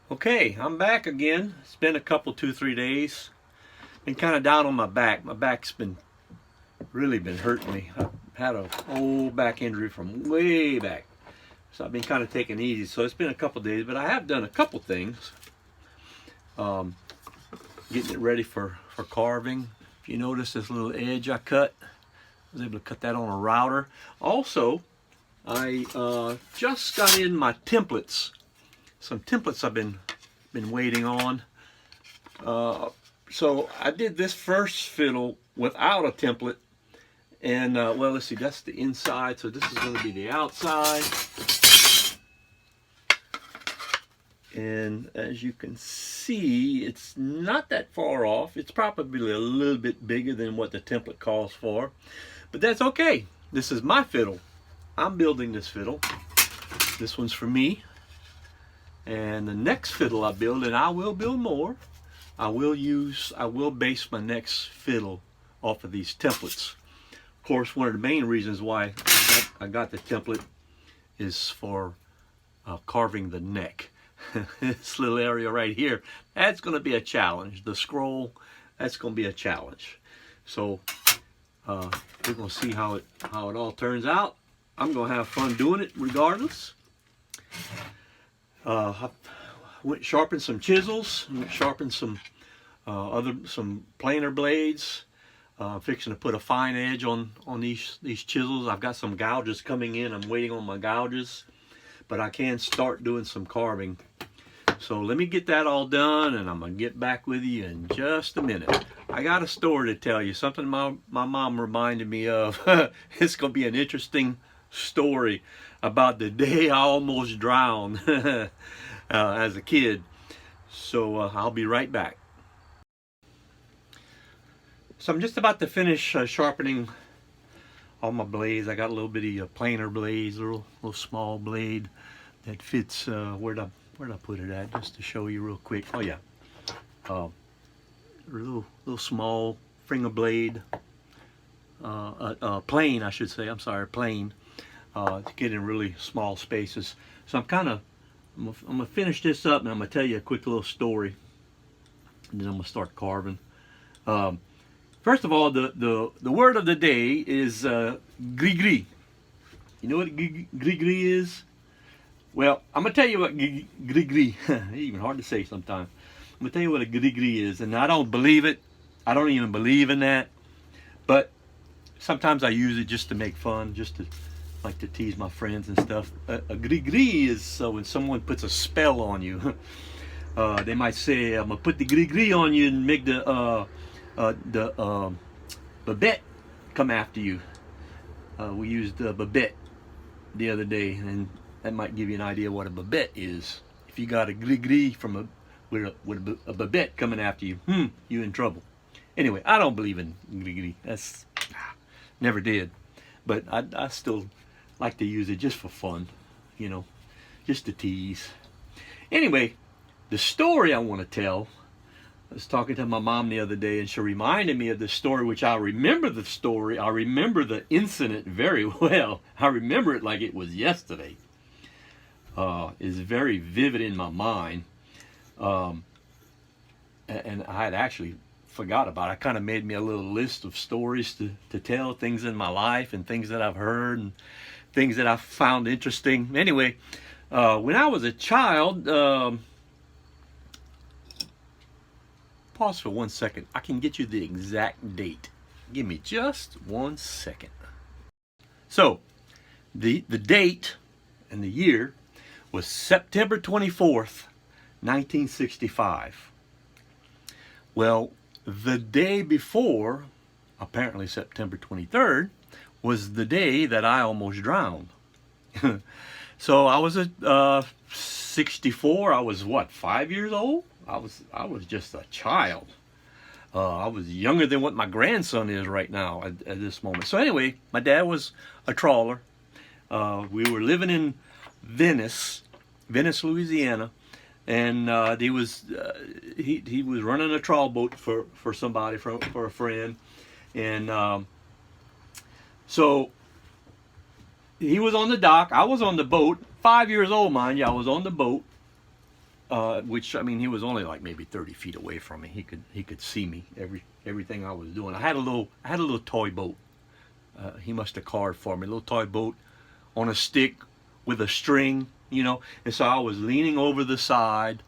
Okay, I'm back again. It's been a couple, 3 days. Been kind of down on my back. My back's been really been hurting me. I've had a old back injury from way back. So I've been kind of taking it easy. So it's been a couple days, but I have done a couple things. Um, Getting it ready for carving. If you notice this little edge I cut, I was able to cut that on a router. Also, I just got in my templates. Some templates I've been waiting on. So I did this first fiddle without a template, and well, let's see, that's the inside, so this is going to be the outside. And as you can see, it's not that far off. It's probably a little bit bigger than what the template calls for, but that's okay. This is my fiddle. I'm building this fiddle. This one's for me. And the next fiddle I build, and I will build more, I will base my next fiddle off of these templates. Of course, one of the main reasons why I got the template is for carving the neck. This little area right here, that's going to be a challenge. The scroll, that's going to be a challenge. So we're going to see how it all turns out. I'm going to have fun doing it regardless. I went sharpened some chisels, sharpened some planer blades. Fixing to put a fine edge on these chisels. I've got some gouges coming in. I'm waiting on my gouges, but I can start doing some carving. So let me get that all done, and I'm gonna get back with you in just a minute. I got a story to tell you. Something my mom reminded me of. It's gonna be an interesting story about the day I almost drowned as a kid. So I'll be right back. So I'm just about to finish sharpening all my blades. I got a little bitty planer blades, a little small blade that fits. Where'd I put it at? Just to show you real quick. Oh yeah, a little small finger blade, plane I should say. I'm sorry, plane. To get in really small spaces. So I'm gonna finish this up, and I'm gonna tell you a quick little story, and then I'm gonna start carving. First of all, the word of the day is gris-gris. You know what gris-gris is? Well, I'm gonna tell you what gris-gris. Even hard to say sometimes. I'm gonna tell you what a gris-gris is, and I don't believe it. I don't even believe in that. But sometimes I use it just to make fun, just to like to tease my friends and stuff. A gris-gris is when someone puts a spell on you. They might say, "I'm gonna put the gris-gris on you and make the babette come after you." We used babette the other day, and that might give you an idea what a babette is. If you got a gris-gris from with a babette coming after you, you in trouble. Anyway, I don't believe in gris-gris. That's never did, but I still like to use it just for fun, you know, just to tease. Anyway, the story I want to tell, I was talking to my mom the other day, and she reminded me of the story, which I remember the story. I remember the incident very well. I remember it like it was yesterday. It's very vivid in my mind. And I had actually forgot about it. I kind of made me a little list of stories to tell, things in my life and things that I've heard and things that I found interesting. Anyway, when I was a child, pause for 1 second. I can get you the exact date. Give me just 1 second. So, the date and the year was September 24th, 1965. Well, the day before, apparently September 23rd, was the day that I almost drowned. So I was 64. I was what, 5 years old? I was just a child. I was younger than what my grandson is right now at this moment. So anyway, my dad was a trawler. We were living in Venice, Louisiana, and he was running a trawl boat for somebody, for a friend, and so he was on the dock. I was on the boat. 5 years old, mind you. I was on the boat, which I mean, he was only like maybe 30 feet away from me. He could see me everything I was doing. I had a little toy boat. He must have carved for me a little toy boat on a stick with a string, you know. And so I was leaning over the side,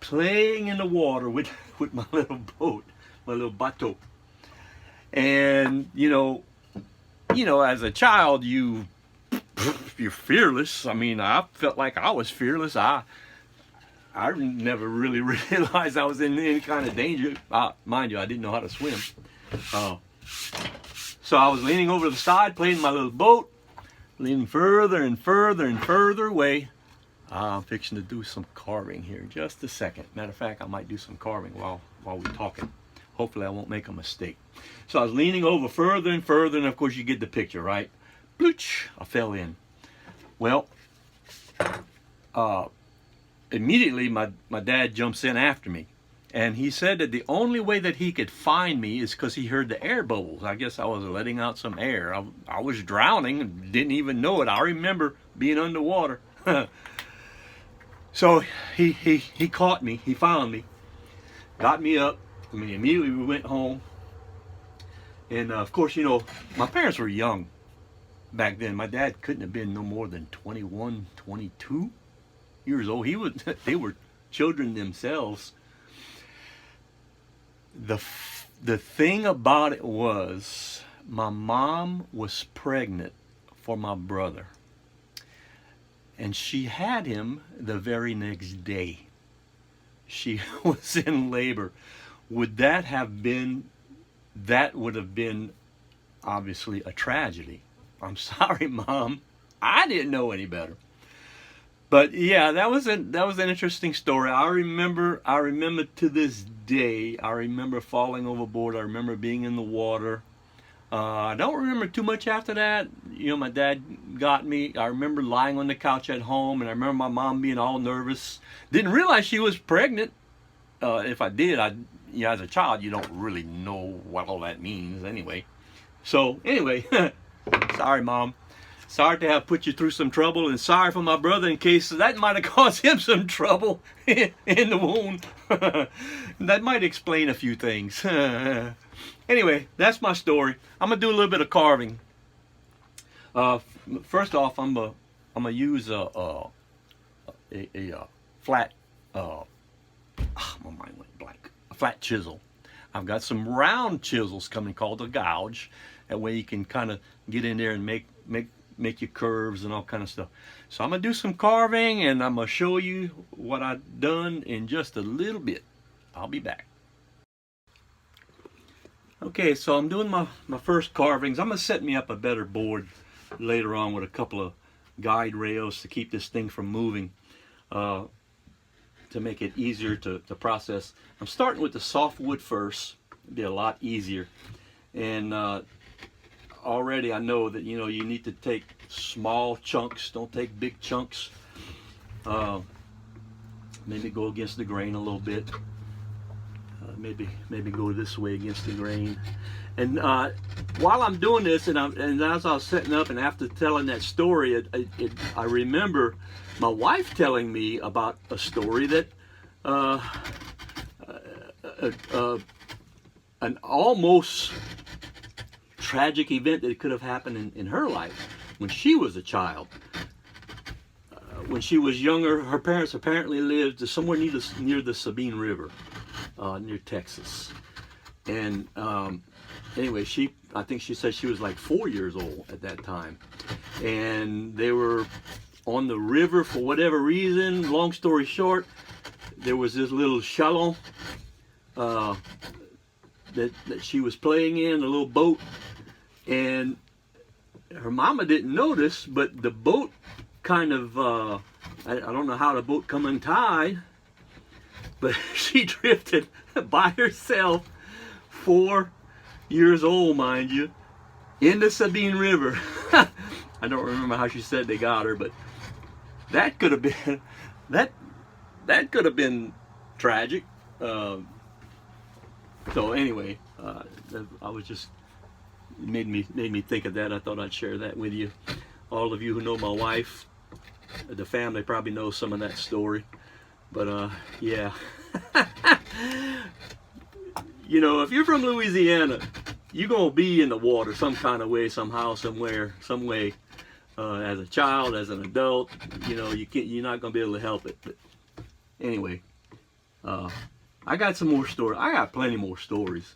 playing in the water with my little boat, my little bateau. And as a child, you're fearless. I mean, I felt like I was fearless. I never really realized I was in any kind of danger. Mind you, I didn't know how to swim. So I was leaning over the side, playing my little boat, leaning further and further and further away. I'm fixing to do some carving here. Just a second. Matter of fact, I might do some carving while we're talking. Hopefully I won't make a mistake. So I was leaning over further and further, and of course you get the picture, right? Blooch! I fell in. Well, immediately my dad jumps in after me. And he said that the only way that he could find me is because he heard the air bubbles. I guess I was letting out some air. I was drowning and didn't even know it. I remember being underwater. So he caught me. He found me. Got me up. I mean, immediately we went home. And of course, my parents were young back then. My dad couldn't have been no more than 21, 22 years old. They were children themselves. The thing about it was, my mom was pregnant for my brother, and she had him the very next day. She was in labor. That would have been obviously a tragedy. I'm sorry, Mom. I didn't know any better. But yeah, that was an interesting story. I remember to this day. I remember falling overboard. I remember being in the water. I don't remember too much after that. My dad got me. I remember lying on the couch at home, and I remember my mom being all nervous. Didn't realize she was pregnant. If I did, as a child, you don't really know what all that means anyway. So anyway, sorry, Mom. Sorry to have put you through some trouble, and sorry for my brother in case that might have caused him some trouble in the wound. That might explain a few things. Anyway, that's my story. I'm gonna do a little bit of carving. First off, I'm gonna use a flat. My mind went blank. A flat chisel. I've got some round chisels coming called a gouge. That way you can kind of get in there and make your curves and all kind of stuff. So I'm gonna do some carving, and I'm gonna show you what I've done in just a little bit. I'll be back. Okay, so I'm doing my first carvings. I'm gonna set me up a better board later on with a couple of guide rails to keep this thing from moving, to make it easier to process. I'm starting with the softwood first. It'll be a lot easier. And already I know that you need to take small chunks. Don't take big chunks. Maybe go against the grain a little bit. Maybe go this way against the grain. And while I'm doing this, and as I was setting up, and after telling that story, I remember my wife telling me about a story that an almost tragic event that could have happened in her life when she was a child. When she was younger, her parents apparently lived somewhere near the Sabine River, near Texas. And anyway, I think she said she was like 4 years old at that time. And they were on the river for whatever reason. Long story short, there was this little chalet that she was playing in, a little boat. And her mama didn't notice, but the boat kind of, I don't know how the boat come untied, but she drifted by herself, 4 years old, mind you, in the Sabine River. I don't remember how she said they got her, but that could have been, that could have been tragic. So anyway, I was just, made me think of that. I thought I'd share that with you. All of you who know my wife, the family probably knows some of that story. But yeah. You know, if you're from Louisiana, you're gonna be in the water some kind of way, somehow, somewhere, some way. As a child, as an adult, you know, you're not gonna be able to help it. But anyway, I got some more stories. I got plenty more stories.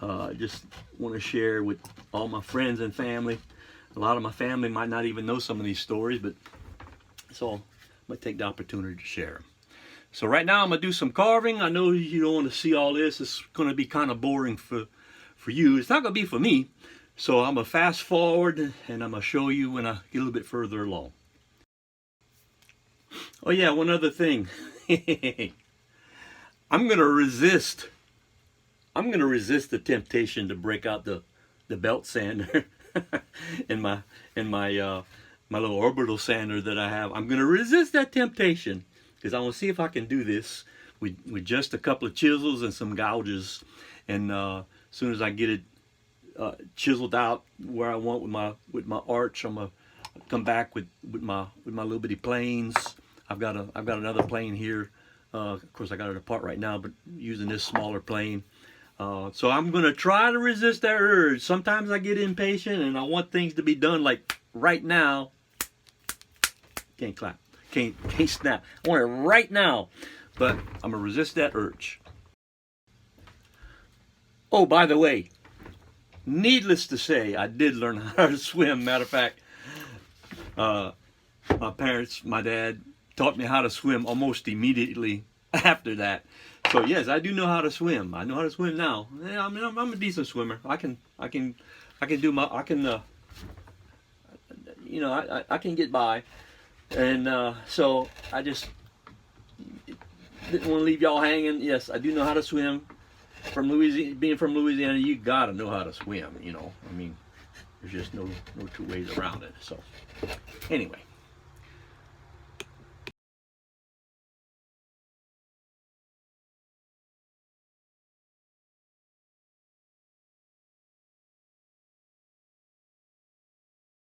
I just want to share with all my friends and family. A lot of my family might not even know some of these stories, but so I'm gonna take the opportunity to share them. So right now I'm gonna do some carving. I know you don't want to see all this. It's gonna be kind of boring for you. It's not gonna be for me. So I'm gonna fast forward and I'm gonna show you when I get a little bit further along. Oh yeah, one other thing. I'm gonna resist the temptation to break out the belt sander and my little orbital sander that I have. I'm gonna resist that temptation because I want to see if I can do this with just a couple of chisels and some gouges. And as soon as I get it chiseled out where I want with my arch, I'm gonna come back with my little bitty planes. I've got another plane here. Of course, I got it apart right now, but using this smaller plane. So I'm gonna try to resist that urge. Sometimes I get impatient and I want things to be done like right now. Can't clap. Can't snap. I want it right now. But I'm gonna resist that urge. Oh, by the way, needless to say, I did learn how to swim. Matter of fact, my parents, my dad, taught me how to swim almost immediately after that. So yes, I do know how to swim. I know how to swim now. Yeah, I mean, I'm a decent swimmer. I can get by. And so I just didn't want to leave y'all hanging. Yes, I do know how to swim. From Louisiana, being from Louisiana, you gotta know how to swim. You know, I mean, there's just no two ways around it. So, anyway.